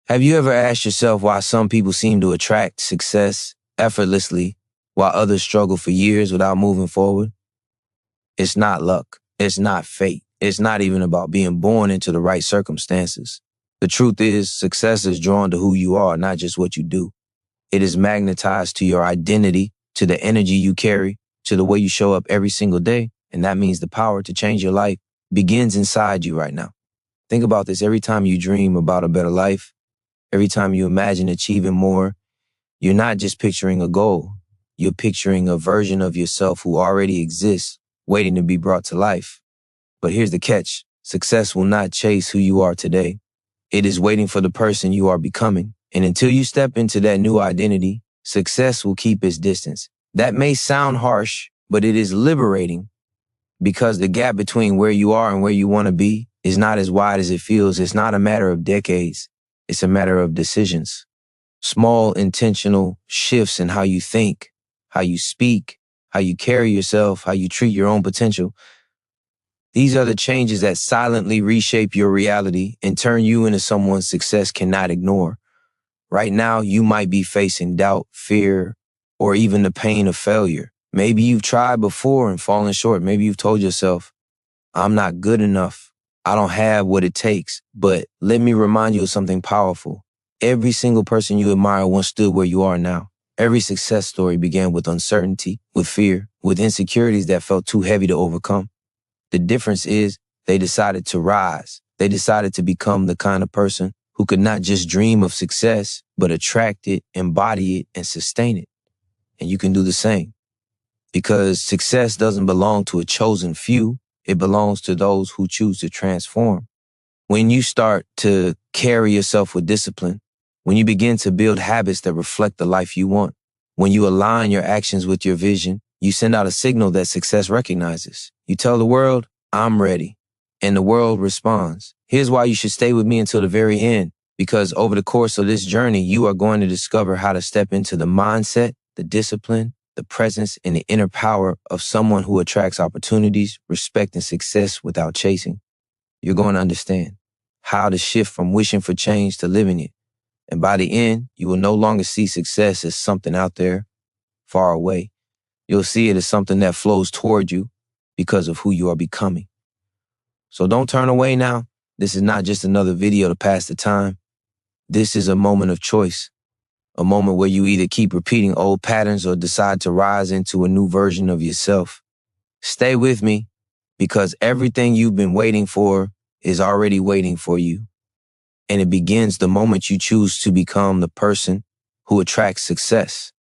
Have you ever asked yourself why some people seem to attract success effortlessly while others struggle for years without moving forward? It's not luck. It's not fate. It's not even about being born into the right circumstances. The truth is, success is drawn to who you are, not just what you do. It is magnetized to your identity, to the energy you carry, to the way you show up every single day. And that means the power to change your life begins inside you right now. Think about this. Every time you dream about a better life, every time you imagine achieving more, you're not just picturing a goal. You're picturing a version of yourself who already exists, waiting to be brought to life. But here's the catch. Success will not chase who you are today. It is waiting for the person you are becoming. And until you step into that new identity, success will keep its distance. That may sound harsh, but it is liberating because the gap between where you are and where you want to be is not as wide as it feels. It's not a matter of decades. It's a matter of decisions. Small intentional shifts in how you think, how you speak, how you carry yourself, how you treat your own potential. These are the changes that silently reshape your reality and turn you into someone success cannot ignore. Right now, you might be facing doubt, fear, or even the pain of failure. Maybe you've tried before and fallen short. Maybe you've told yourself, I'm not good enough. I don't have what it takes. But let me remind you of something powerful. Every single person you admire once stood where you are now. Every success story began with uncertainty, with fear, with insecurities that felt too heavy to overcome. The difference is they decided to rise. They decided to become the kind of person who could not just dream of success, but attract it, embody it, and sustain it. And you can do the same. Because success doesn't belong to a chosen few. It belongs to those who choose to transform. When you start to carry yourself with discipline, when you begin to build habits that reflect the life you want, when you align your actions with your vision, you send out a signal that success recognizes. You tell the world, I'm ready. And the world responds. Here's why you should stay with me until the very end. Because over the course of this journey, you are going to discover how to step into the mindset, the discipline, the presence, and the inner power of someone who attracts opportunities, respect, and success without chasing. You're going to understand how to shift from wishing for change to living it. And by the end, you will no longer see success as something out there, far away. You'll see it as something that flows toward you because of who you are becoming. So don't turn away now. This is not just another video to pass the time. This is a moment of choice, a moment where you either keep repeating old patterns or decide to rise into a new version of yourself. Stay with me because everything you've been waiting for is already waiting for you. And it begins the moment you choose to become the person who attracts success.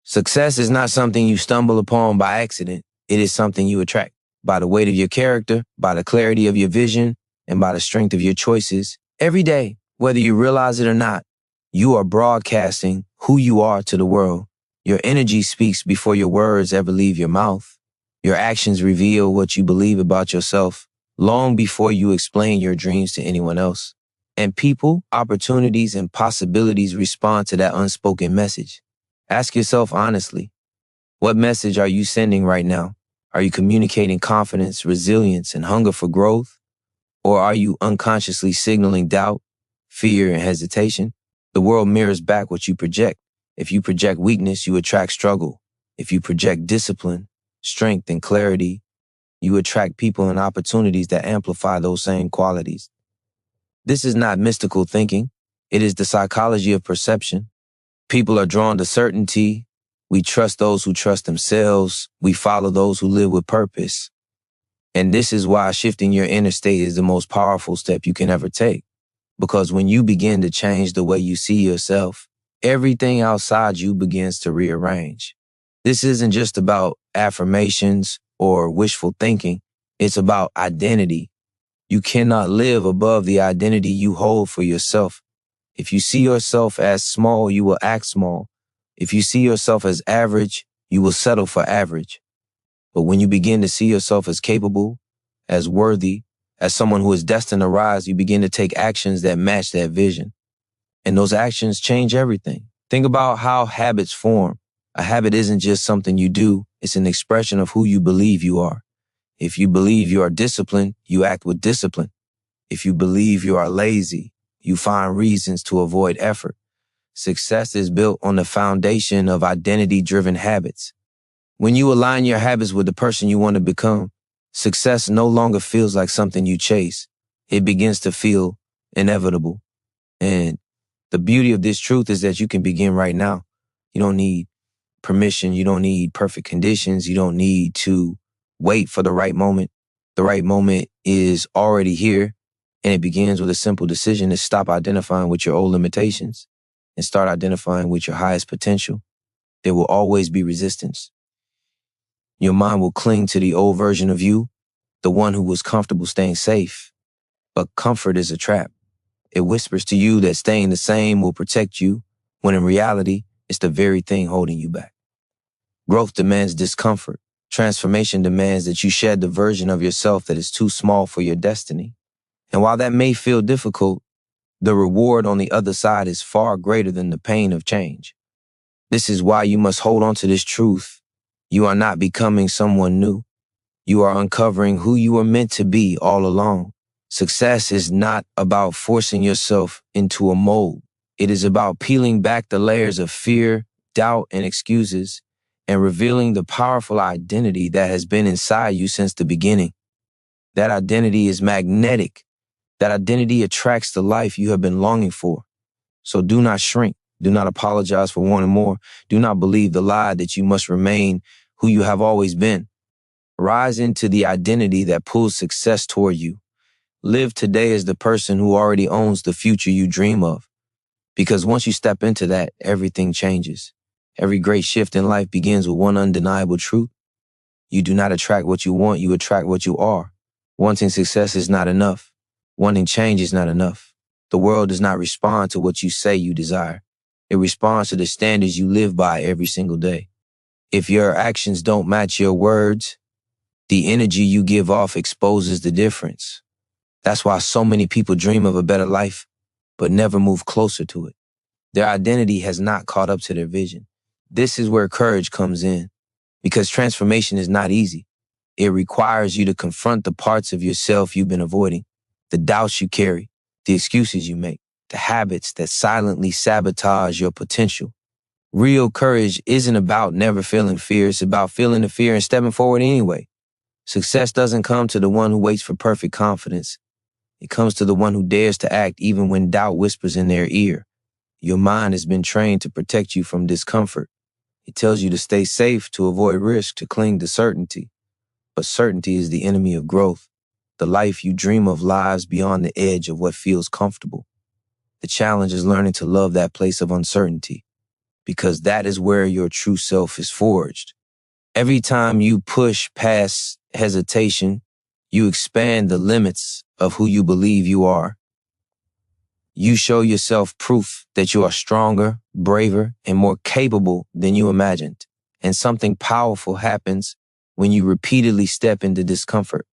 Success is not something you stumble upon by accident. It is something you attract by the weight of your character, by the clarity of your vision, and by the strength of your choices. Every day, whether you realize it or not, you are broadcasting who you are to the world. Your energy speaks before your words ever leave your mouth. Your actions reveal what you believe about yourself long before you explain your dreams to anyone else. And people, opportunities, and possibilities respond to that unspoken message. Ask yourself honestly, what message are you sending right now? Are you communicating confidence, resilience, and hunger for growth? Or are you unconsciously signaling doubt, fear, and hesitation? The world mirrors back what you project. If you project weakness, you attract struggle. If you project discipline, strength, and clarity, you attract people and opportunities that amplify those same qualities. This is not mystical thinking. It is the psychology of perception. People are drawn to certainty. We trust those who trust themselves. We follow those who live with purpose. And this is why shifting your inner state is the most powerful step you can ever take. Because when you begin to change the way you see yourself, everything outside you begins to rearrange. This isn't just about affirmations or wishful thinking. It's about identity. You cannot live above the identity you hold for yourself. If you see yourself as small, you will act small. If you see yourself as average, you will settle for average. But when you begin to see yourself as capable, as worthy, as someone who is destined to rise, you begin to take actions that match that vision. And those actions change everything. Think about how habits form. A habit isn't just something you do. It's an expression of who you believe you are. If you believe you are disciplined, you act with discipline. If you believe you are lazy, You find reasons to avoid effort. Success is built on the foundation of identity-driven habits. When you align your habits with the person you want to become, success no longer feels like something you chase. It begins to feel inevitable. And the beauty of this truth is that you can begin right now. You don't need permission. You don't need perfect conditions. You don't need to wait for the right moment. The right moment is already here, and it begins with a simple decision to stop identifying with your old limitations and start identifying with your highest potential. There will always be resistance. Your mind will cling to the old version of you, the one who was comfortable staying safe. But comfort is a trap. It whispers to you that staying the same will protect you, when in reality, it's the very thing holding you back. Growth demands discomfort. Transformation demands that you shed the version of yourself that is too small for your destiny. And while that may feel difficult, the reward on the other side is far greater than the pain of change. This is why you must hold on to this truth. You are not becoming someone new. You are uncovering who you were meant to be all along. Success is not about forcing yourself into a mold. It is about peeling back the layers of fear, doubt, and excuses, and revealing the powerful identity that has been inside you since the beginning. That identity is magnetic. That identity attracts the life you have been longing for. So do not shrink. Do not apologize for wanting more. Do not believe the lie that you must remain who you have always been. Rise into the identity that pulls success toward you. Live today as the person who already owns the future you dream of. Because once you step into that, everything changes. Every great shift in life begins with one undeniable truth. You do not attract what you want, you attract what you are. Wanting success is not enough. Wanting change is not enough. The world does not respond to what you say you desire. It responds to the standards you live by every single day. If your actions don't match your words, the energy you give off exposes the difference. That's why so many people dream of a better life, but never move closer to it. Their identity has not caught up to their vision. This is where courage comes in, because transformation is not easy. It requires you to confront the parts of yourself you've been avoiding, the doubts you carry, the excuses you make, the habits that silently sabotage your potential. Real courage isn't about never feeling fear. It's about feeling the fear and stepping forward anyway. Success doesn't come to the one who waits for perfect confidence. It comes to the one who dares to act even when doubt whispers in their ear. Your mind has been trained to protect you from discomfort. It tells you to stay safe, to avoid risk, to cling to certainty. But certainty is the enemy of growth. The life you dream of lies beyond the edge of what feels comfortable. The challenge is learning to love that place of uncertainty, because that is where your true self is forged. Every time you push past hesitation, you expand the limits of who you believe you are. You show yourself proof that you are stronger, braver, and more capable than you imagined. And something powerful happens when you repeatedly step into discomfort.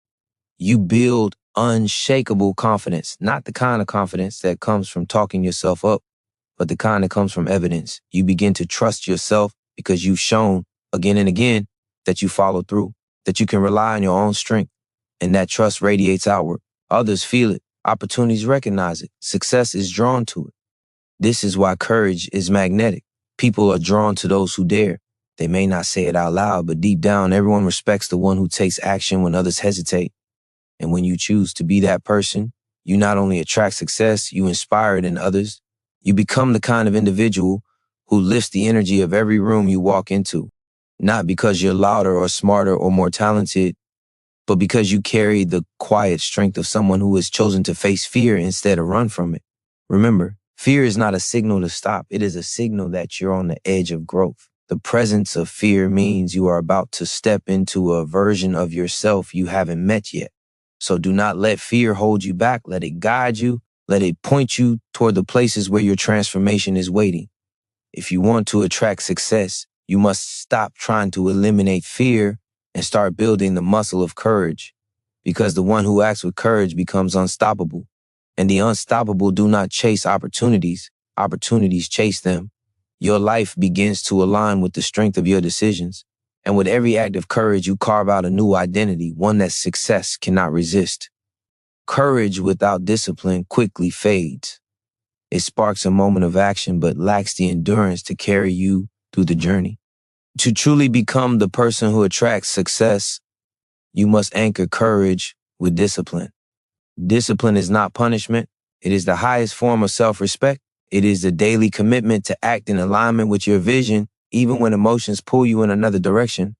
You build unshakable confidence, not the kind of confidence that comes from talking yourself up, but the kind that comes from evidence. You begin to trust yourself because you've shown again and again that you follow through, that you can rely on your own strength, and that trust radiates outward. Others feel it. Opportunities recognize it. Success is drawn to it. This is why courage is magnetic. People are drawn to those who dare. They may not say it out loud, but deep down, everyone respects the one who takes action when others hesitate. And when you choose to be that person, you not only attract success, you inspire it in others. You become the kind of individual who lifts the energy of every room you walk into, not because you're louder or smarter or more talented, but because you carry the quiet strength of someone who has chosen to face fear instead of run from it. Remember, fear is not a signal to stop. It is a signal that you're on the edge of growth. The presence of fear means you are about to step into a version of yourself you haven't met yet. So do not let fear hold you back. Let it guide you. Let it point you toward the places where your transformation is waiting. If you want to attract success, you must stop trying to eliminate fear and start building the muscle of courage, because the one who acts with courage becomes unstoppable. And the unstoppable do not chase opportunities. Opportunities chase them. Your life begins to align with the strength of your decisions. And with every act of courage, you carve out a new identity, one that success cannot resist. Courage without discipline quickly fades. It sparks a moment of action but lacks the endurance to carry you through the journey. To truly become the person who attracts success, you must anchor courage with discipline. Discipline is not punishment. It is the highest form of self-respect. It is the daily commitment to act in alignment with your vision, even when emotions pull you in another direction.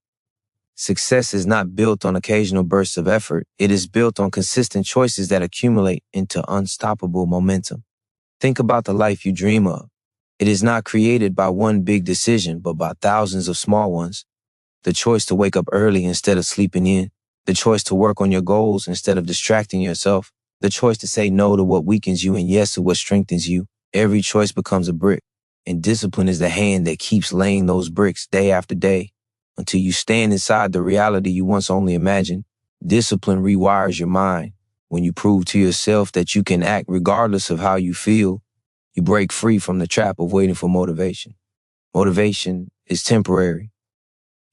Success is not built on occasional bursts of effort. It is built on consistent choices that accumulate into unstoppable momentum. Think about the life you dream of. It is not created by one big decision, but by thousands of small ones. The choice to wake up early instead of sleeping in. The choice to work on your goals instead of distracting yourself. The choice to say no to what weakens you and yes to what strengthens you. Every choice becomes a brick, and discipline is the hand that keeps laying those bricks day after day until you stand inside the reality you once only imagined. Discipline rewires your mind. When you prove to yourself that you can act regardless of how you feel, you break free from the trap of waiting for motivation. Motivation is temporary.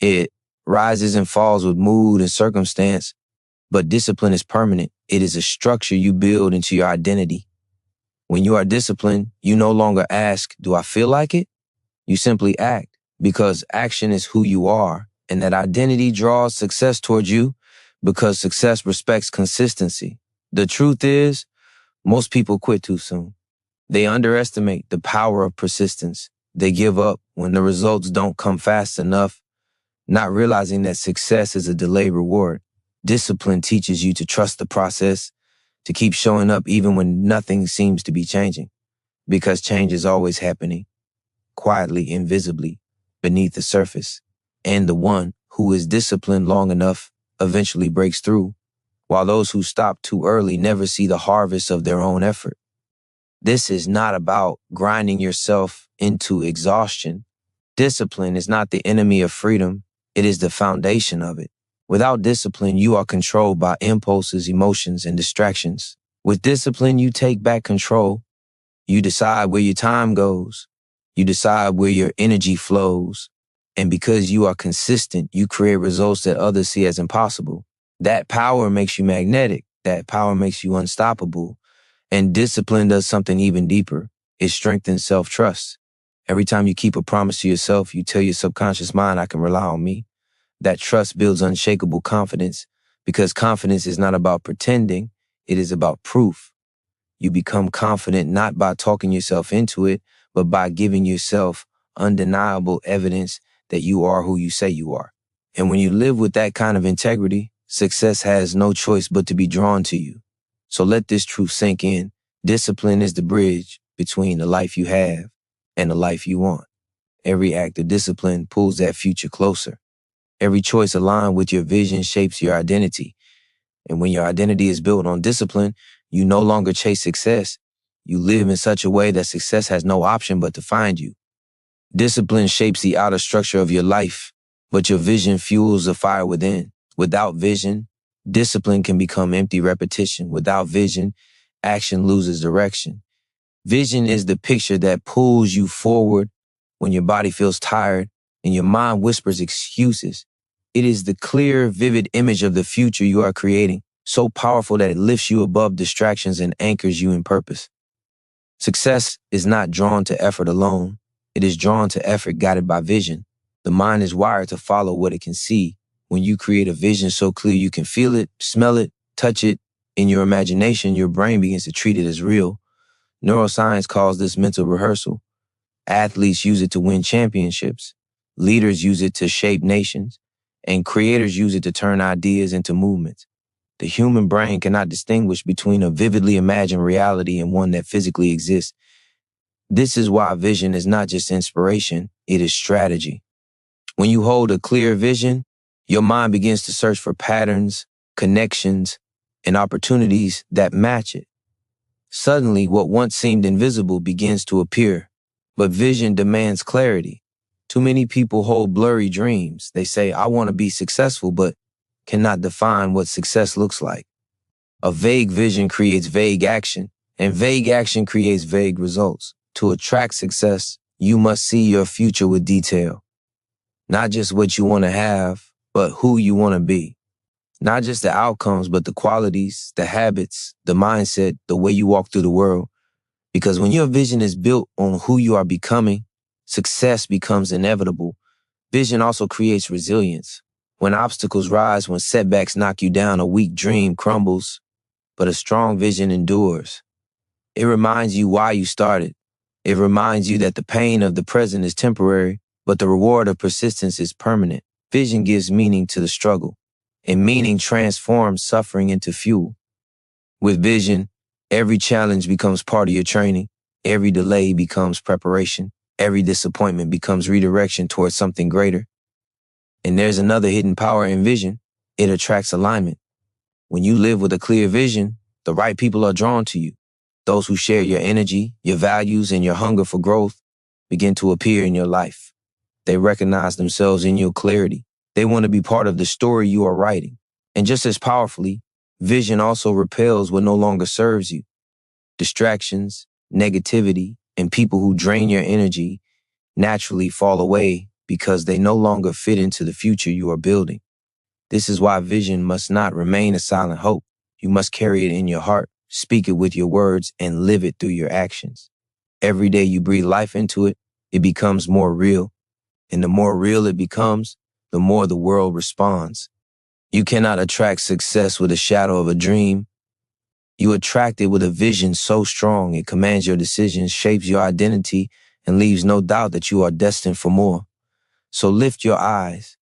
It rises and falls with mood and circumstance, but discipline is permanent. It is a structure you build into your identity. When you are disciplined, you no longer ask, do I feel like it? You simply act, because action is who you are, and that identity draws success towards you because success respects consistency. The truth is, most people quit too soon. They underestimate the power of persistence. They give up when the results don't come fast enough, not realizing that success is a delayed reward. Discipline teaches you to trust the process, to keep showing up even when nothing seems to be changing, because change is always happening, quietly, invisibly, beneath the surface. And the one who is disciplined long enough eventually breaks through, while those who stop too early never see the harvest of their own effort. This is not about grinding yourself into exhaustion. Discipline is not the enemy of freedom. It is the foundation of it. Without discipline, you are controlled by impulses, emotions, and distractions. With discipline, you take back control. You decide where your time goes. You decide where your energy flows. And because you are consistent, you create results that others see as impossible. That power makes you magnetic. That power makes you unstoppable. And discipline does something even deeper. It strengthens self-trust. Every time you keep a promise to yourself, you tell your subconscious mind, I can rely on me. That trust builds unshakable confidence, because confidence is not about pretending, it is about proof. You become confident not by talking yourself into it, but by giving yourself undeniable evidence that you are who you say you are. And when you live with that kind of integrity, success has no choice but to be drawn to you. So let this truth sink in. Discipline is the bridge between the life you have and the life you want. Every act of discipline pulls that future closer. Every choice aligned with your vision shapes your identity. And when your identity is built on discipline, you no longer chase success. You live in such a way that success has no option but to find you. Discipline shapes the outer structure of your life, but your vision fuels the fire within. Without vision, discipline can become empty repetition. Without vision, action loses direction. Vision is the picture that pulls you forward when your body feels tired and your mind whispers excuses. It is the clear, vivid image of the future you are creating, so powerful that it lifts you above distractions and anchors you in purpose. Success is not drawn to effort alone. It is drawn to effort guided by vision. The mind is wired to follow what it can see. When you create a vision so clear you can feel it, smell it, touch it, in your imagination, your brain begins to treat it as real. Neuroscience calls this mental rehearsal. Athletes use it to win championships. Leaders use it to shape nations. And creators use it to turn ideas into movements. The human brain cannot distinguish between a vividly imagined reality and one that physically exists. This is why vision is not just inspiration, it is strategy. When you hold a clear vision, your mind begins to search for patterns, connections, and opportunities that match it. Suddenly, what once seemed invisible begins to appear. But vision demands clarity. Too many people hold blurry dreams. They say, I want to be successful, but cannot define what success looks like. A vague vision creates vague action, and vague action creates vague results. To attract success, you must see your future with detail. Not just what you want to have, but who you want to be. Not just the outcomes, but the qualities, the habits, the mindset, the way you walk through the world. Because when your vision is built on who you are becoming, success becomes inevitable. Vision also creates resilience. When obstacles rise, when setbacks knock you down, a weak dream crumbles, but a strong vision endures. It reminds you why you started. It reminds you that the pain of the present is temporary, but the reward of persistence is permanent. Vision gives meaning to the struggle, and meaning transforms suffering into fuel. With vision, every challenge becomes part of your training. Every delay becomes preparation. Every disappointment becomes redirection towards something greater. And there's another hidden power in vision. It attracts alignment. When you live with a clear vision, the right people are drawn to you. Those who share your energy, your values, and your hunger for growth begin to appear in your life. They recognize themselves in your clarity. They want to be part of the story you are writing. And just as powerfully, vision also repels what no longer serves you. Distractions, negativity, and people who drain your energy naturally fall away because they no longer fit into the future you are building. This is why vision must not remain a silent hope. You must carry it in your heart, speak it with your words, and live it through your actions. Every day you breathe life into it, it becomes more real. And the more real it becomes, the more the world responds. You cannot attract success with a shadow of a dream. You attract it with a vision so strong it commands your decisions, shapes your identity, and leaves no doubt that you are destined for more. So lift your eyes.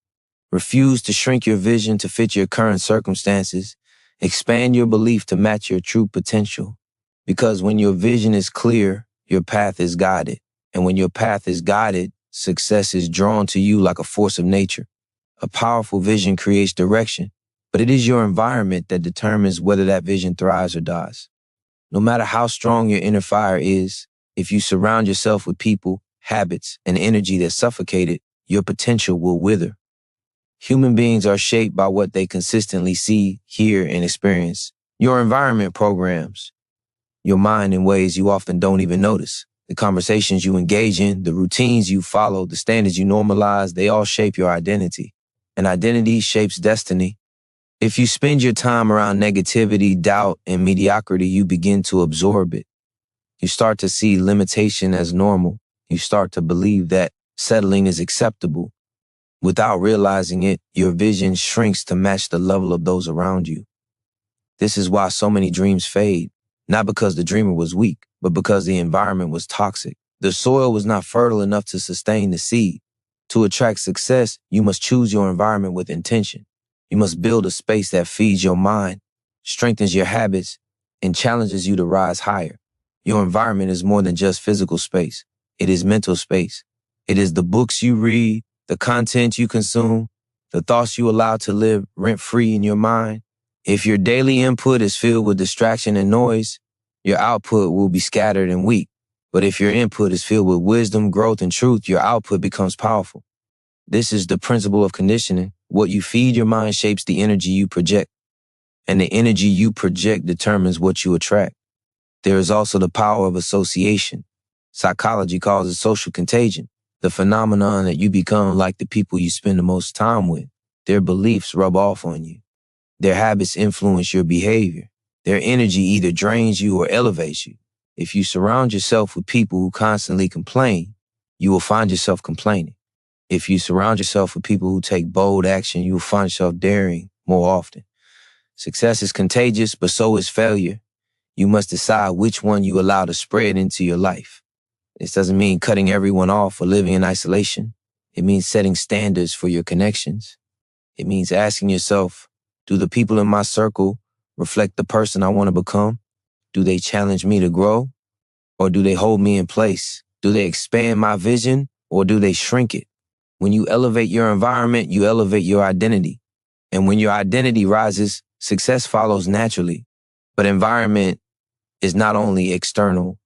Refuse to shrink your vision to fit your current circumstances. Expand your belief to match your true potential. Because when your vision is clear, your path is guided. And when your path is guided, success is drawn to you like a force of nature. A powerful vision creates direction, but it is your environment that determines whether that vision thrives or dies. No matter how strong your inner fire is, if you surround yourself with people, habits, and energy that suffocate it, your potential will wither. Human beings are shaped by what they consistently see, hear, and experience. Your environment programs your mind in ways you often don't even notice. The conversations you engage in, the routines you follow, the standards you normalize, they all shape your identity. And identity shapes destiny. If you spend your time around negativity, doubt, and mediocrity, you begin to absorb it. You start to see limitation as normal. You start to believe that settling is acceptable. Without realizing it, your vision shrinks to match the level of those around you. This is why so many dreams fade, not because the dreamer was weak, but because the environment was toxic. The soil was not fertile enough to sustain the seed. To attract success, you must choose your environment with intention. You must build a space that feeds your mind, strengthens your habits, and challenges you to rise higher. Your environment is more than just physical space. It is mental space. It is the books you read, the content you consume, the thoughts you allow to live rent-free in your mind. If your daily input is filled with distraction and noise, your output will be scattered and weak. But if your input is filled with wisdom, growth, and truth, your output becomes powerful. This is the principle of conditioning. What you feed your mind shapes the energy you project, and the energy you project determines what you attract. There is also the power of association. Psychology calls it social contagion, the phenomenon that you become like the people you spend the most time with. Their beliefs rub off on you. Their habits influence your behavior. Their energy either drains you or elevates you. If you surround yourself with people who constantly complain, you will find yourself complaining. If you surround yourself with people who take bold action, you will find yourself daring more often. Success is contagious, but so is failure. You must decide which one you allow to spread into your life. This doesn't mean cutting everyone off or living in isolation. It means setting standards for your connections. It means asking yourself, do the people in my circle reflect the person I want to become? Do they challenge me to grow? Or do they hold me in place? Do they expand my vision or do they shrink it? When you elevate your environment, you elevate your identity. And when your identity rises, success follows naturally. But environment is not only external,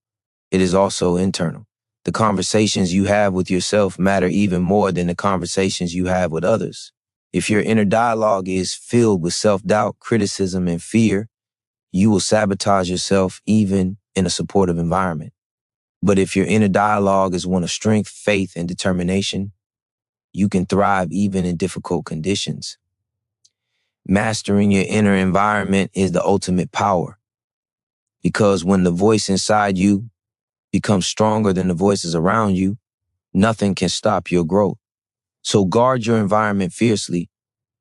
it is also internal. The conversations you have with yourself matter even more than the conversations you have with others. If your inner dialogue is filled with self-doubt, criticism, and fear, you will sabotage yourself even in a supportive environment. But if your inner dialogue is one of strength, faith, and determination, you can thrive even in difficult conditions. Mastering your inner environment is the ultimate power. Because when the voice inside you, become stronger than the voices around you, nothing can stop your growth. So guard your environment fiercely,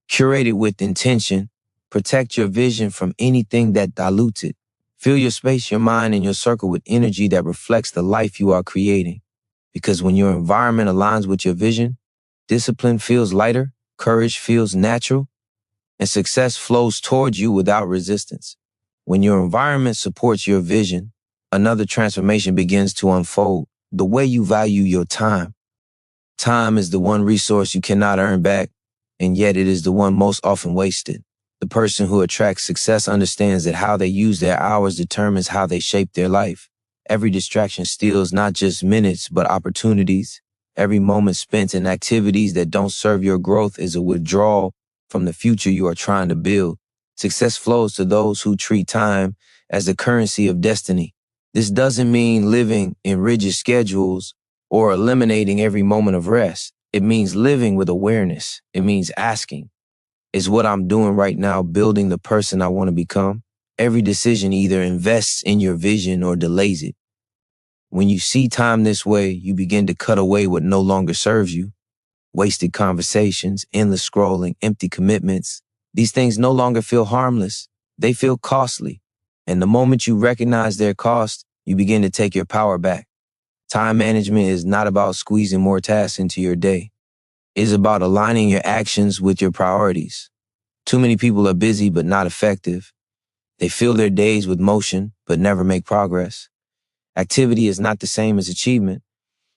curate it with intention, protect your vision from anything that dilutes it. Fill your space, your mind, and your circle with energy that reflects the life you are creating. Because when your environment aligns with your vision, discipline feels lighter, courage feels natural, and success flows towards you without resistance. When your environment supports your vision, another transformation begins to unfold. The way you value your time. Time is the one resource you cannot earn back, and yet it is the one most often wasted. The person who attracts success understands that how they use their hours determines how they shape their life. Every distraction steals not just minutes, but opportunities. Every moment spent in activities that don't serve your growth is a withdrawal from the future you are trying to build. Success flows to those who treat time as the currency of destiny. This doesn't mean living in rigid schedules or eliminating every moment of rest. It means living with awareness. It means asking, is what I'm doing right now building the person I want to become? Every decision either invests in your vision or delays it. When you see time this way, you begin to cut away what no longer serves you. Wasted conversations, endless scrolling, empty commitments. These things no longer feel harmless. They feel costly. And the moment you recognize their cost, you begin to take your power back. Time management is not about squeezing more tasks into your day. It's about aligning your actions with your priorities. Too many people are busy but not effective. They fill their days with motion but never make progress. Activity is not the same as achievement.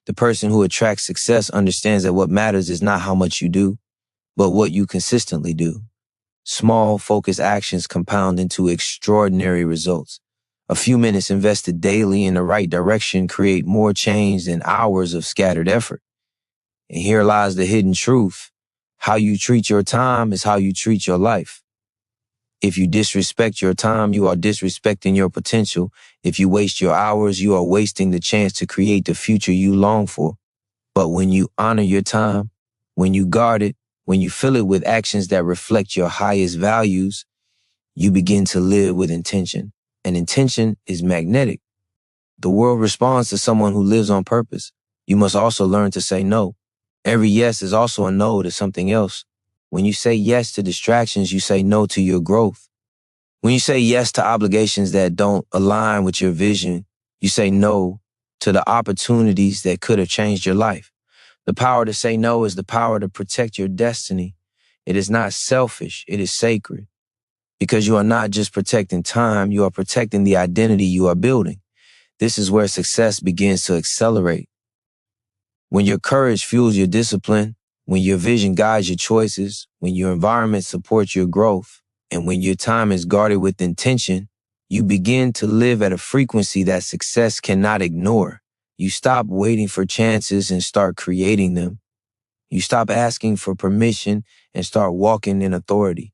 The person who attracts success understands that what matters is not how much you do, but what you consistently do. Small, focused actions compound into extraordinary results. A few minutes invested daily in the right direction create more change than hours of scattered effort. And here lies the hidden truth. How you treat your time is how you treat your life. If you disrespect your time, you are disrespecting your potential. If you waste your hours, you are wasting the chance to create the future you long for. But when you honor your time, when you guard it, when you fill it with actions that reflect your highest values, you begin to live with intention. And intention is magnetic. The world responds to someone who lives on purpose. You must also learn to say no. Every yes is also a no to something else. When you say yes to distractions, you say no to your growth. When you say yes to obligations that don't align with your vision, you say no to the opportunities that could have changed your life. The power to say no is the power to protect your destiny. It is not selfish, it is sacred. Because you are not just protecting time, you are protecting the identity you are building. This is where success begins to accelerate. When your courage fuels your discipline, when your vision guides your choices, when your environment supports your growth, and when your time is guarded with intention, you begin to live at a frequency that success cannot ignore. You stop waiting for chances and start creating them. You stop asking for permission and start walking in authority.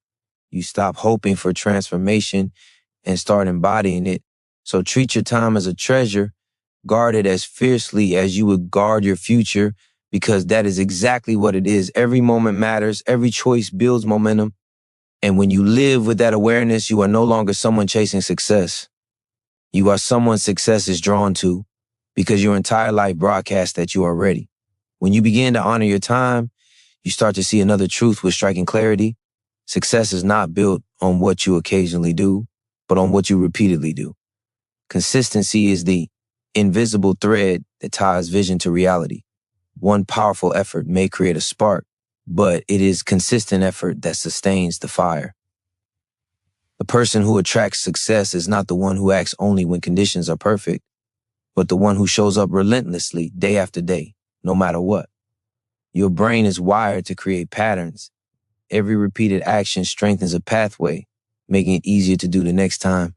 You stop hoping for transformation and start embodying it. So treat your time as a treasure, guard it as fiercely as you would guard your future, because that is exactly what it is. Every moment matters. Every choice builds momentum. And when you live with that awareness, you are no longer someone chasing success. You are someone success is drawn to, because your entire life broadcasts that you are ready. When you begin to honor your time, you start to see another truth with striking clarity. Success is not built on what you occasionally do, but on what you repeatedly do. Consistency is the invisible thread that ties vision to reality. One powerful effort may create a spark, but it is consistent effort that sustains the fire. The person who attracts success is not the one who acts only when conditions are perfect, but the one who shows up relentlessly day after day, no matter what. Your brain is wired to create patterns. Every repeated action strengthens a pathway, making it easier to do the next time.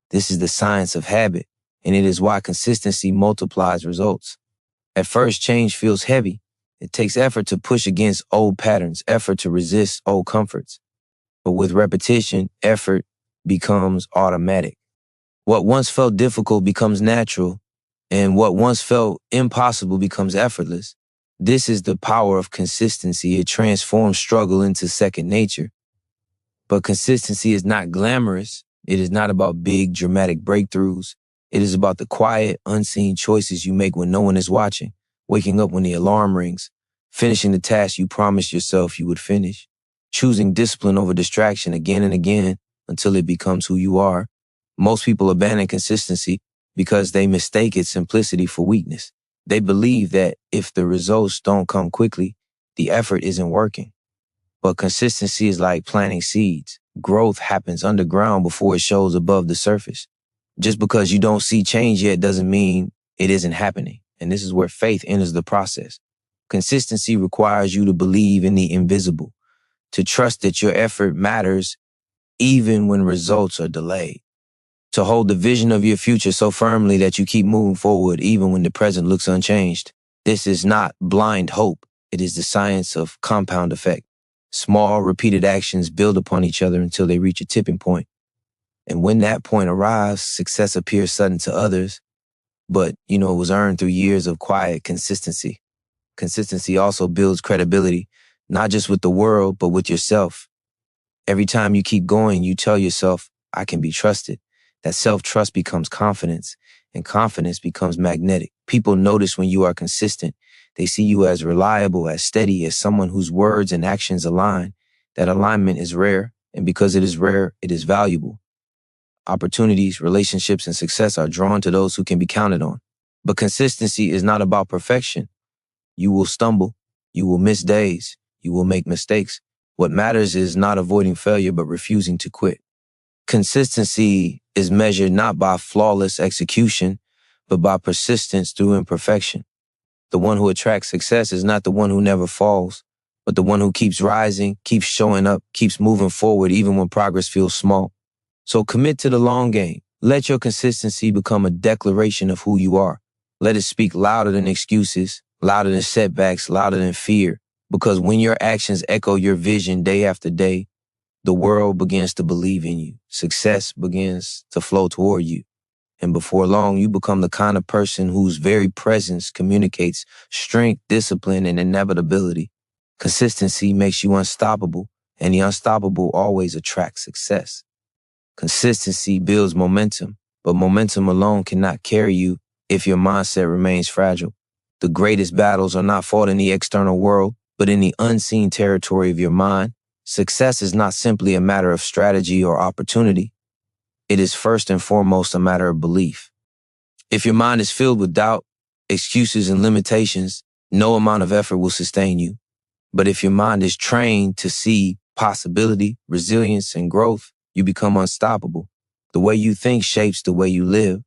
This is the science of habit, and it is why consistency multiplies results. At first, change feels heavy. It takes effort to push against old patterns, effort to resist old comforts. But with repetition, effort becomes automatic. What once felt difficult becomes natural, and what once felt impossible becomes effortless. This is the power of consistency. It transforms struggle into second nature. But consistency is not glamorous. It is not about big, dramatic breakthroughs. It is about the quiet, unseen choices you make when no one is watching, waking up when the alarm rings, finishing the task you promised yourself you would finish, choosing discipline over distraction again and again until it becomes who you are. Most people abandon consistency because they mistake its simplicity for weakness. They believe that if the results don't come quickly, the effort isn't working. But consistency is like planting seeds. Growth happens underground before it shows above the surface. Just because you don't see change yet doesn't mean it isn't happening. And this is where faith enters the process. Consistency requires you to believe in the invisible, to trust that your effort matters even when results are delayed, to hold the vision of your future so firmly that you keep moving forward even when the present looks unchanged. This is not blind hope. It is the science of compound effect. Small, repeated actions build upon each other until they reach a tipping point. And when that point arrives, success appears sudden to others, but, it was earned through years of quiet consistency. Consistency also builds credibility, not just with the world, but with yourself. Every time you keep going, you tell yourself, I can be trusted. That self-trust becomes confidence, and confidence becomes magnetic. People notice when you are consistent. They see you as reliable, as steady, as someone whose words and actions align. That alignment is rare, and because it is rare, it is valuable. Opportunities, relationships, and success are drawn to those who can be counted on. But consistency is not about perfection. You will stumble. You will miss days. You will make mistakes. What matters is not avoiding failure, but refusing to quit. Consistency is measured not by flawless execution, but by persistence through imperfection. The one who attracts success is not the one who never falls, but the one who keeps rising, keeps showing up, keeps moving forward even when progress feels small. So commit to the long game. Let your consistency become a declaration of who you are. Let it speak louder than excuses, louder than setbacks, louder than fear. Because when your actions echo your vision day after day, the world begins to believe in you. Success begins to flow toward you. And before long, you become the kind of person whose very presence communicates strength, discipline, and inevitability. Consistency makes you unstoppable, and the unstoppable always attracts success. Consistency builds momentum, but momentum alone cannot carry you if your mindset remains fragile. The greatest battles are not fought in the external world, but in the unseen territory of your mind. Success is not simply a matter of strategy or opportunity. It is first and foremost a matter of belief. If your mind is filled with doubt, excuses, and limitations, no amount of effort will sustain you. But if your mind is trained to see possibility, resilience, and growth, you become unstoppable. The way you think shapes the way you live.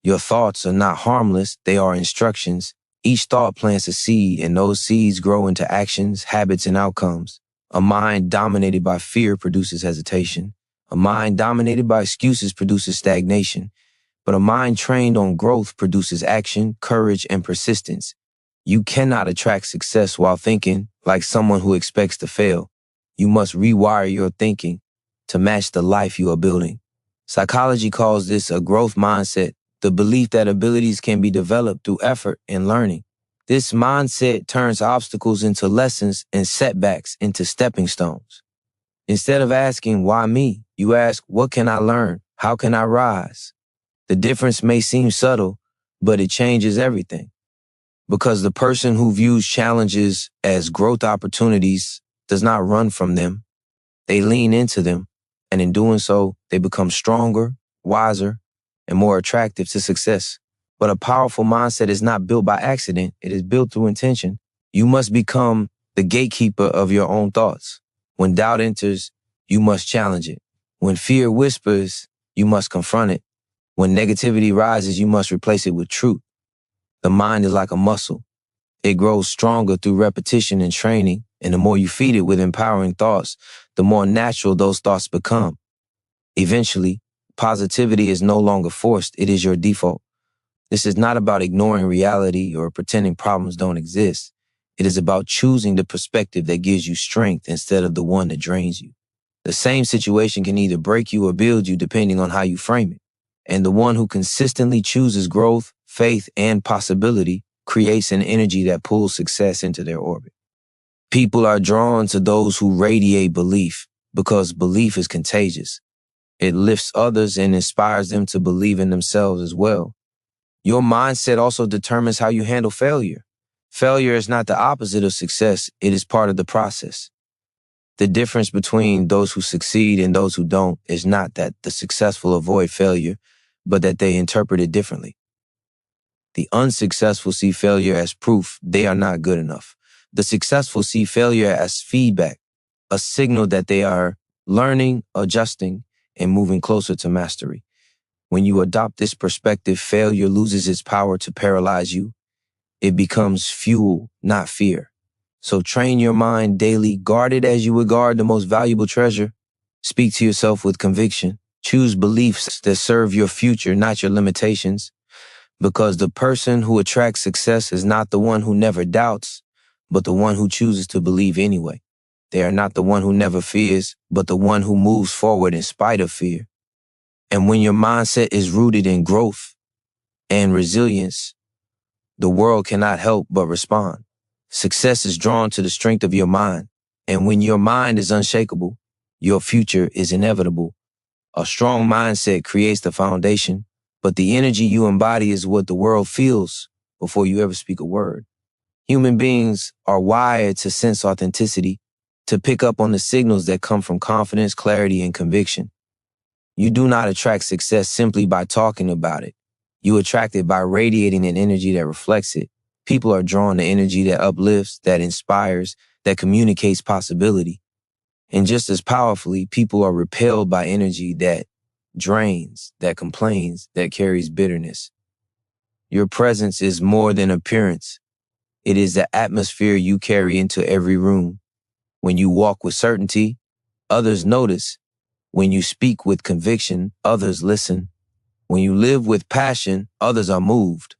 Your thoughts are not harmless, they are instructions. Each thought plants a seed, and those seeds grow into actions, habits, and outcomes. A mind dominated by fear produces hesitation. A mind dominated by excuses produces stagnation. But a mind trained on growth produces action, courage, and persistence. You cannot attract success while thinking like someone who expects to fail. You must rewire your thinking to match the life you are building. Psychology calls this a growth mindset, the belief that abilities can be developed through effort and learning. This mindset turns obstacles into lessons and setbacks into stepping stones. Instead of asking, why me? You ask, what can I learn? How can I rise? The difference may seem subtle, but it changes everything. Because the person who views challenges as growth opportunities does not run from them. They lean into them, and in doing so, they become stronger, wiser, and more attractive to success. But a powerful mindset is not built by accident. It is built through intention. You must become the gatekeeper of your own thoughts. When doubt enters, you must challenge it. When fear whispers, you must confront it. When negativity rises, you must replace it with truth. The mind is like a muscle. It grows stronger through repetition and training, and the more you feed it with empowering thoughts, the more natural those thoughts become. Eventually, positivity is no longer forced, it is your default. This is not about ignoring reality or pretending problems don't exist. It is about choosing the perspective that gives you strength instead of the one that drains you. The same situation can either break you or build you depending on how you frame it. And the one who consistently chooses growth, faith, and possibility creates an energy that pulls success into their orbit. People are drawn to those who radiate belief because belief is contagious. It lifts others and inspires them to believe in themselves as well. Your mindset also determines how you handle failure. Failure is not the opposite of success, it is part of the process. The difference between those who succeed and those who don't is not that the successful avoid failure, but that they interpret it differently. The unsuccessful see failure as proof they are not good enough. The successful see failure as feedback, a signal that they are learning, adjusting, and moving closer to mastery. When you adopt this perspective, failure loses its power to paralyze you. It becomes fuel, not fear. So train your mind daily, guard it as you would guard the most valuable treasure. Speak to yourself with conviction. Choose beliefs that serve your future, not your limitations. Because the person who attracts success is not the one who never doubts, but the one who chooses to believe anyway. They are not the one who never fears, but the one who moves forward in spite of fear. And when your mindset is rooted in growth and resilience, the world cannot help but respond. Success is drawn to the strength of your mind. And when your mind is unshakable, your future is inevitable. A strong mindset creates the foundation, but the energy you embody is what the world feels before you ever speak a word. Human beings are wired to sense authenticity, to pick up on the signals that come from confidence, clarity, and conviction. You do not attract success simply by talking about it. You attract it by radiating an energy that reflects it. People are drawn to energy that uplifts, that inspires, that communicates possibility. And just as powerfully, people are repelled by energy that drains, that complains, that carries bitterness. Your presence is more than appearance. It is the atmosphere you carry into every room. When you walk with certainty, others notice. When you speak with conviction, others listen. When you live with passion, others are moved.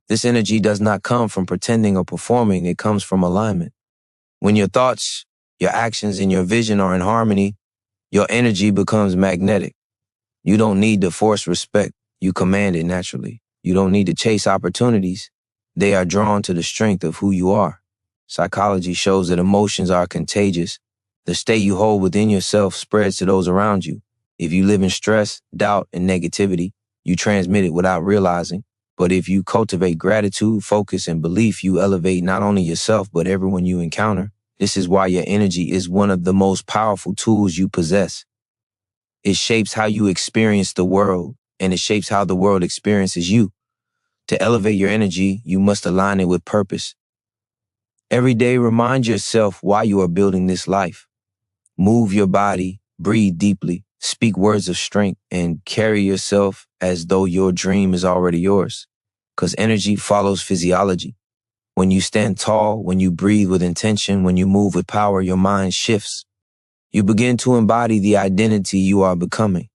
This energy does not come from pretending or performing, it comes from alignment. When your thoughts, your actions, and your vision are in harmony, your energy becomes magnetic. You don't need to force respect, you command it naturally. You don't need to chase opportunities, they are drawn to the strength of who you are. Psychology shows that emotions are contagious. The state you hold within yourself spreads to those around you. If you live in stress, doubt, and negativity, you transmit it without realizing. But if you cultivate gratitude, focus, and belief, you elevate not only yourself, but everyone you encounter. This is why your energy is one of the most powerful tools you possess. It shapes how you experience the world, and it shapes how the world experiences you. To elevate your energy, you must align it with purpose. Every day, remind yourself why you are building this life. Move your body, breathe deeply, speak words of strength, and carry yourself as though your dream is already yours. Because energy follows physiology. When you stand tall, when you breathe with intention, when you move with power, your mind shifts. You begin to embody the identity you are becoming.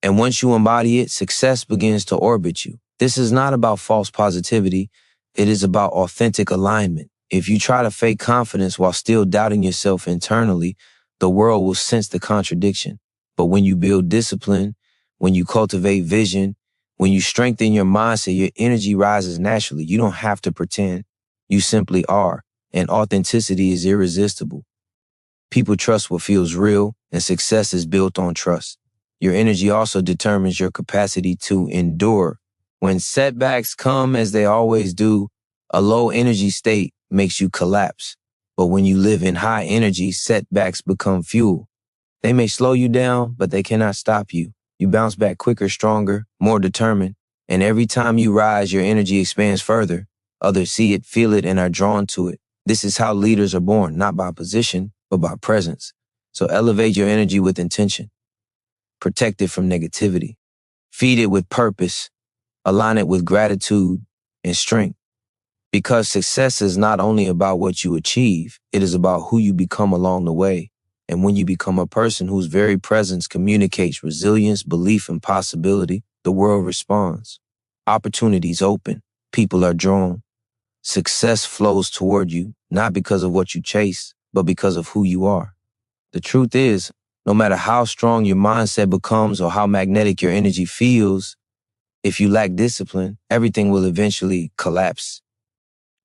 And once you embody it, success begins to orbit you. This is not about false positivity. It is about authentic alignment. If you try to fake confidence while still doubting yourself internally, the world will sense the contradiction. But when you build discipline, when you cultivate vision, when you strengthen your mindset, your energy rises naturally. You don't have to pretend. You simply are. And authenticity is irresistible. People trust what feels real, and success is built on trust. Your energy also determines your capacity to endure. When setbacks come, as they always do, a low energy state makes you collapse. But when you live in high energy, setbacks become fuel. They may slow you down, but they cannot stop you. You bounce back quicker, stronger, more determined. And every time you rise, your energy expands further. Others see it, feel it, and are drawn to it. This is how leaders are born, not by position, but by presence. So elevate your energy with intention. Protect it from negativity. Feed it with purpose. Align it with gratitude and strength. Because success is not only about what you achieve, it is about who you become along the way. And when you become a person whose very presence communicates resilience, belief, and possibility, the world responds. Opportunities open. People are drawn. Success flows toward you, not because of what you chase, but because of who you are. The truth is, no matter how strong your mindset becomes or how magnetic your energy feels, if you lack discipline, everything will eventually collapse.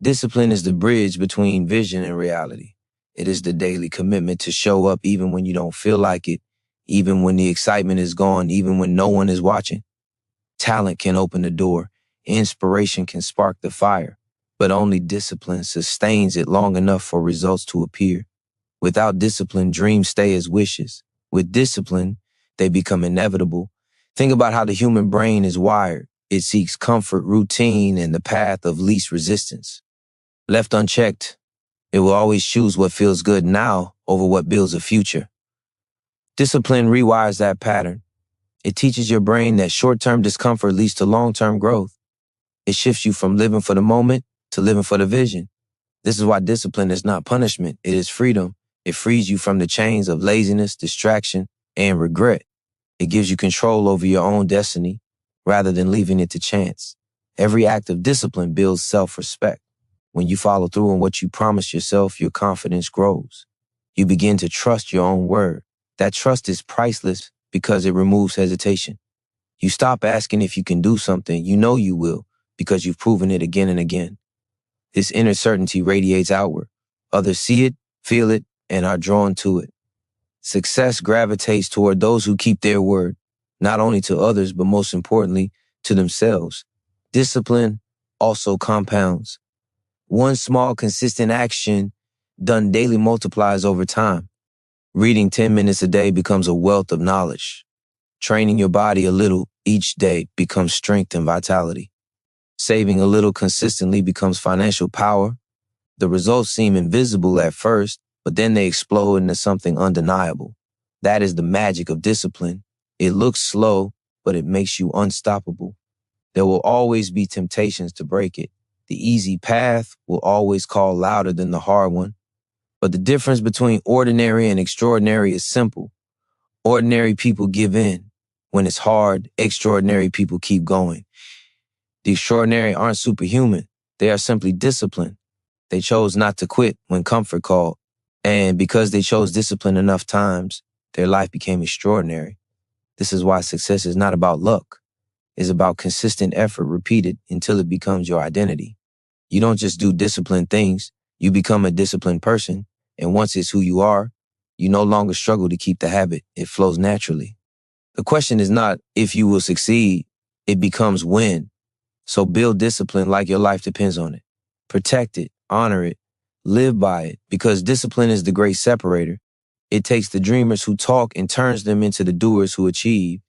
Discipline is the bridge between vision and reality. It is the daily commitment to show up even when you don't feel like it, even when the excitement is gone, even when no one is watching. Talent can open the door. Inspiration can spark the fire, but only discipline sustains it long enough for results to appear. Without discipline, dreams stay as wishes. With discipline, they become inevitable. Think about how the human brain is wired. It seeks comfort, routine, and the path of least resistance. Left unchecked, it will always choose what feels good now over what builds a future. Discipline rewires that pattern. It teaches your brain that short-term discomfort leads to long-term growth. It shifts you from living for the moment to living for the vision. This is why discipline is not punishment, it is freedom. It frees you from the chains of laziness, distraction, and regret. It gives you control over your own destiny rather than leaving it to chance. Every act of discipline builds self-respect. When you follow through on what you promise yourself, your confidence grows. You begin to trust your own word. That trust is priceless because it removes hesitation. You stop asking if you can do something, you know you will, because you've proven it again and again. This inner certainty radiates outward. Others see it, feel it, and are drawn to it. Success gravitates toward those who keep their word, not only to others, but most importantly, to themselves. Discipline also compounds. One small, consistent action done daily multiplies over time. Reading 10 minutes a day becomes a wealth of knowledge. Training your body a little each day becomes strength and vitality. Saving a little consistently becomes financial power. The results seem invisible at first, but then they explode into something undeniable. That is the magic of discipline. It looks slow, but it makes you unstoppable. There will always be temptations to break it. The easy path will always call louder than the hard one. But the difference between ordinary and extraordinary is simple. Ordinary people give in. When it's hard, extraordinary people keep going. The extraordinary aren't superhuman. They are simply disciplined. They chose not to quit when comfort called. And because they chose discipline enough times, their life became extraordinary. This is why success is not about luck. It's about consistent effort repeated until it becomes your identity. You don't just do disciplined things. You become a disciplined person. And once it's who you are, you no longer struggle to keep the habit. It flows naturally. The question is not if you will succeed. It becomes when. So build discipline like your life depends on it. Protect it, honor it, live by it, because discipline is the great separator. It takes the dreamers who talk and turns them into the doers who achieve.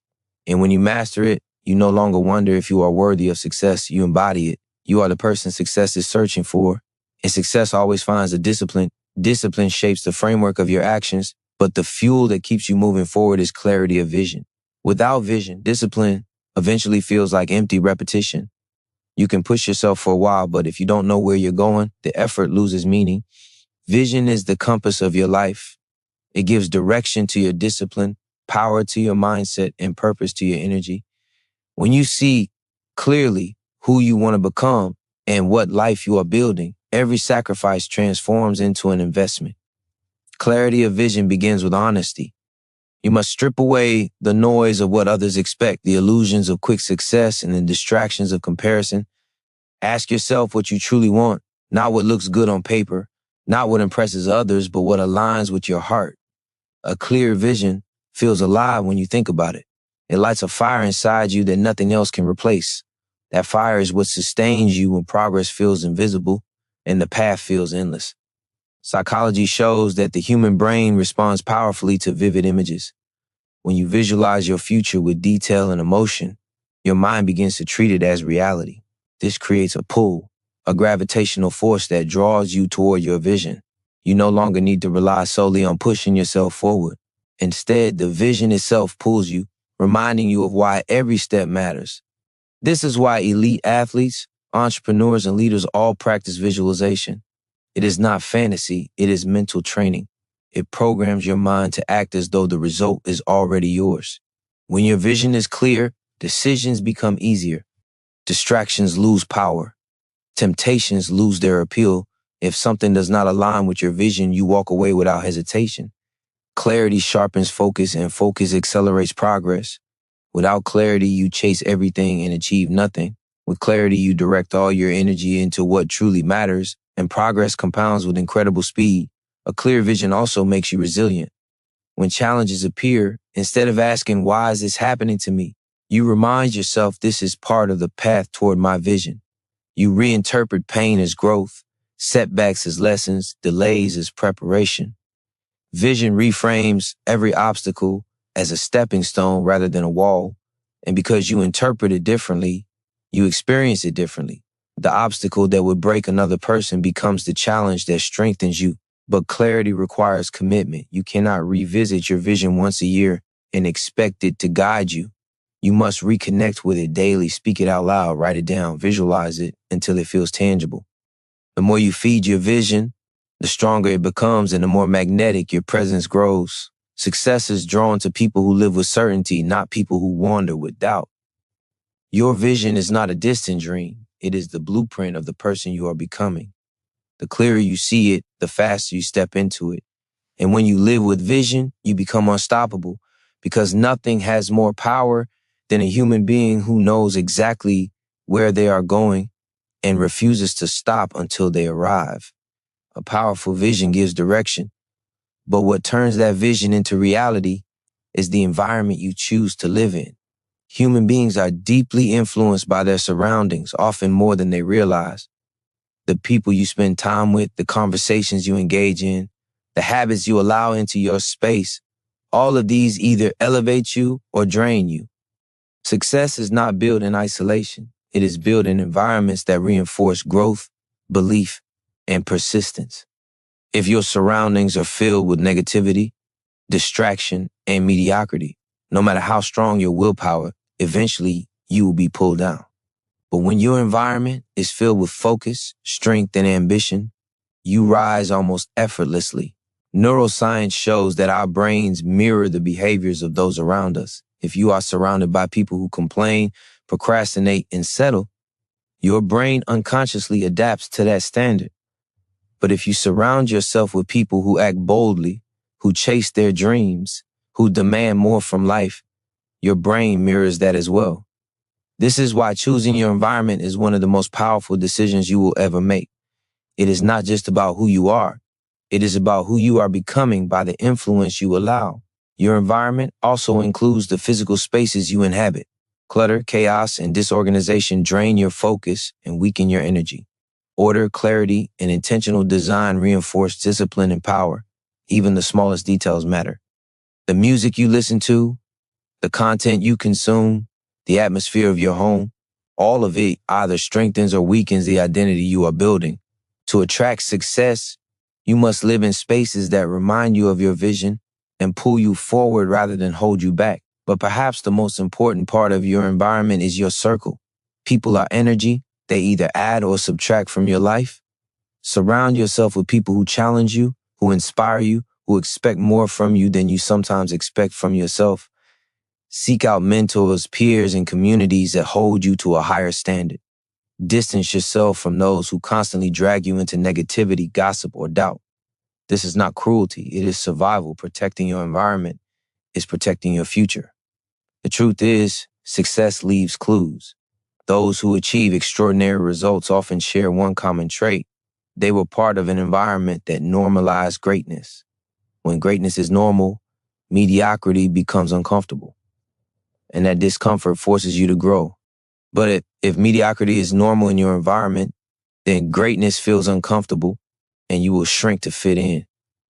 And when you master it, you no longer wonder if you are worthy of success. You embody it. You are the person success is searching for. And success always finds a discipline. Discipline shapes the framework of your actions, but the fuel that keeps you moving forward is clarity of vision. Without vision, discipline eventually feels like empty repetition. You can push yourself for a while, but if you don't know where you're going, the effort loses meaning. Vision is the compass of your life. It gives direction to your discipline, power to your mindset, and purpose to your energy. When you see clearly who you want to become and what life you are building, every sacrifice transforms into an investment. Clarity of vision begins with honesty. You must strip away the noise of what others expect, the illusions of quick success and the distractions of comparison. Ask yourself what you truly want, not what looks good on paper, not what impresses others, but what aligns with your heart. A clear vision feels alive when you think about it. It lights a fire inside you that nothing else can replace. That fire is what sustains you when progress feels invisible and the path feels endless. Psychology shows that the human brain responds powerfully to vivid images. When you visualize your future with detail and emotion, your mind begins to treat it as reality. This creates a pull, a gravitational force that draws you toward your vision. You no longer need to rely solely on pushing yourself forward. Instead, the vision itself pulls you, reminding you of why every step matters. This is why elite athletes, entrepreneurs, and leaders all practice visualization. It is not fantasy, it is mental training. It programs your mind to act as though the result is already yours. When your vision is clear, decisions become easier. Distractions lose power. Temptations lose their appeal. If something does not align with your vision, you walk away without hesitation. Clarity sharpens focus, and focus accelerates progress. Without clarity, you chase everything and achieve nothing. With clarity, you direct all your energy into what truly matters, and progress compounds with incredible speed. A clear vision also makes you resilient. When challenges appear, instead of asking, why is this happening to me? You remind yourself this is part of the path toward my vision. You reinterpret pain as growth, setbacks as lessons, delays as preparation. Vision reframes every obstacle as a stepping stone rather than a wall. And because you interpret it differently, you experience it differently. The obstacle that would break another person becomes the challenge that strengthens you. But clarity requires commitment. You cannot revisit your vision once a year and expect it to guide you. You must reconnect with it daily, speak it out loud, write it down, visualize it until it feels tangible. The more you feed your vision, the stronger it becomes and the more magnetic your presence grows. Success is drawn to people who live with certainty, not people who wander with doubt. Your vision is not a distant dream. It is the blueprint of the person you are becoming. The clearer you see it, the faster you step into it. And when you live with vision, you become unstoppable because nothing has more power than a human being who knows exactly where they are going and refuses to stop until they arrive. A powerful vision gives direction, but what turns that vision into reality is the environment you choose to live in. Human beings are deeply influenced by their surroundings, often more than they realize. The people you spend time with, the conversations you engage in, the habits you allow into your space, all of these either elevate you or drain you. Success is not built in isolation. It is built in environments that reinforce growth, belief, and persistence. If your surroundings are filled with negativity, distraction, and mediocrity, no matter how strong your willpower, eventually you will be pulled down. But when your environment is filled with focus, strength, and ambition, you rise almost effortlessly. Neuroscience shows that our brains mirror the behaviors of those around us. If you are surrounded by people who complain, procrastinate, and settle, your brain unconsciously adapts to that standard. But if you surround yourself with people who act boldly, who chase their dreams, who demand more from life, your brain mirrors that as well. This is why choosing your environment is one of the most powerful decisions you will ever make. It is not just about who you are. It is about who you are becoming by the influence you allow. Your environment also includes the physical spaces you inhabit. Clutter, chaos, and disorganization drain your focus and weaken your energy. Order, clarity, and intentional design reinforce discipline and power. Even the smallest details matter. The music you listen to, the content you consume, the atmosphere of your home, all of it either strengthens or weakens the identity you are building. To attract success, you must live in spaces that remind you of your vision and pull you forward rather than hold you back. But perhaps the most important part of your environment is your circle. People are energy. They either add or subtract from your life. Surround yourself with people who challenge you, who inspire you, who expect more from you than you sometimes expect from yourself. Seek out mentors, peers, and communities that hold you to a higher standard. Distance yourself from those who constantly drag you into negativity, gossip, or doubt. This is not cruelty. It is survival. Protecting your environment is protecting your future. The truth is, success leaves clues. Those who achieve extraordinary results often share one common trait. They were part of an environment that normalized greatness. When greatness is normal, mediocrity becomes uncomfortable. And that discomfort forces you to grow. But if mediocrity is normal in your environment, then greatness feels uncomfortable and you will shrink to fit in.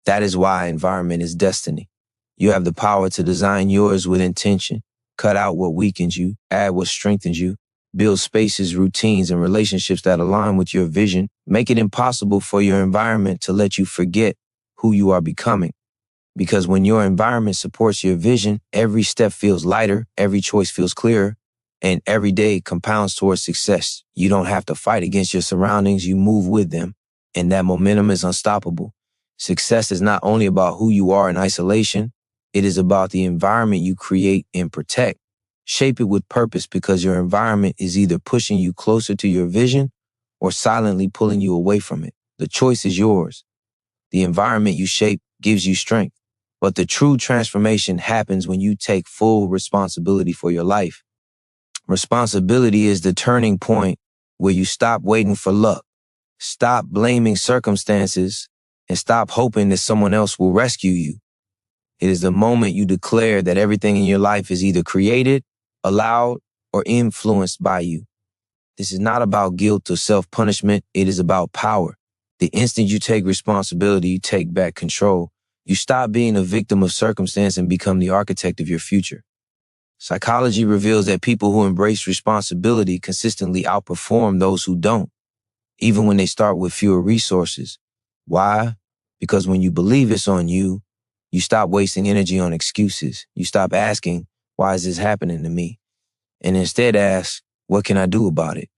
That is why environment is destiny. You have the power to design yours with intention, cut out what weakens you, add what strengthens you, build spaces, routines, and relationships that align with your vision. Make it impossible for your environment to let you forget who you are becoming. Because when your environment supports your vision, every step feels lighter, every choice feels clearer, and every day compounds towards success. You don't have to fight against your surroundings, you move with them, and that momentum is unstoppable. Success is not only about who you are in isolation, it is about the environment you create and protect. Shape it with purpose because your environment is either pushing you closer to your vision or silently pulling you away from it. The choice is yours. The environment you shape gives you strength. But the true transformation happens when you take full responsibility for your life. Responsibility is the turning point where you stop waiting for luck, stop blaming circumstances, and stop hoping that someone else will rescue you. It is the moment you declare that everything in your life is either created, allowed, or influenced by you. This is not about guilt or self-punishment. It is about power. The instant you take responsibility, you take back control. You stop being a victim of circumstance and become the architect of your future. Psychology reveals that people who embrace responsibility consistently outperform those who don't, even when they start with fewer resources. Why? Because when you believe it's on you, you stop wasting energy on excuses. You stop asking, why is this happening to me? And instead ask, what can I do about it?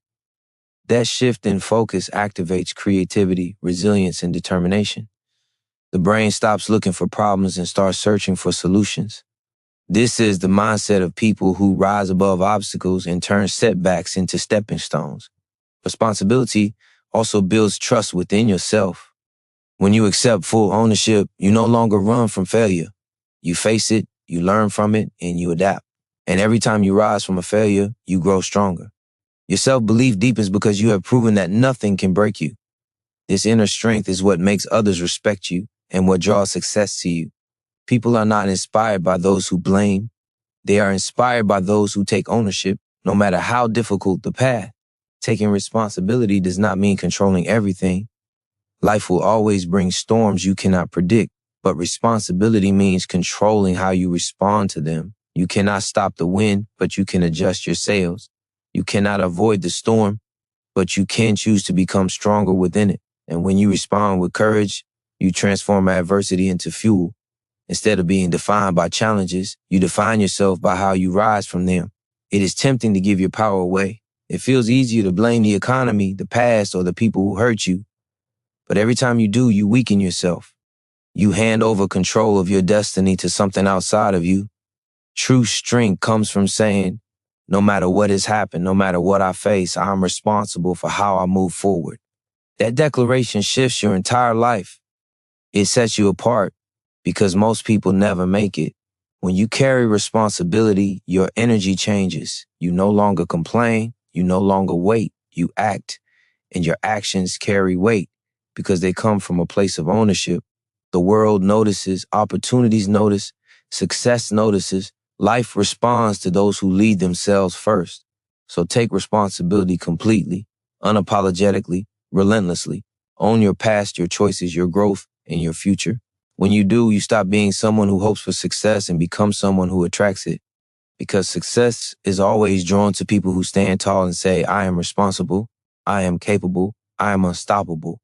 That shift in focus activates creativity, resilience, and determination. The brain stops looking for problems and starts searching for solutions. This is the mindset of people who rise above obstacles and turn setbacks into stepping stones. Responsibility also builds trust within yourself. When you accept full ownership, you no longer run from failure. You face it, you learn from it, and you adapt. And every time you rise from a failure, you grow stronger. Your self-belief deepens because you have proven that nothing can break you. This inner strength is what makes others respect you and what draws success to you. People are not inspired by those who blame. They are inspired by those who take ownership, no matter how difficult the path. Taking responsibility does not mean controlling everything. Life will always bring storms you cannot predict, but responsibility means controlling how you respond to them. You cannot stop the wind, but you can adjust your sails. You cannot avoid the storm, but you can choose to become stronger within it. And when you respond with courage, you transform adversity into fuel. Instead of being defined by challenges, you define yourself by how you rise from them. It is tempting to give your power away. It feels easier to blame the economy, the past, or the people who hurt you. But every time you do, you weaken yourself. You hand over control of your destiny to something outside of you. True strength comes from saying, no matter what has happened, no matter what I face, I'm responsible for how I move forward. That declaration shifts your entire life. It sets you apart because most people never make it. When you carry responsibility, your energy changes. You no longer complain. You no longer wait. You act, and your actions carry weight because they come from a place of ownership. The world notices, opportunities notice, success notices. Life responds to those who lead themselves first. So take responsibility completely, unapologetically, relentlessly. Own your past, your choices, your growth, and your future. When you do, you stop being someone who hopes for success and become someone who attracts it. Because success is always drawn to people who stand tall and say, I am responsible, I am capable, I am unstoppable.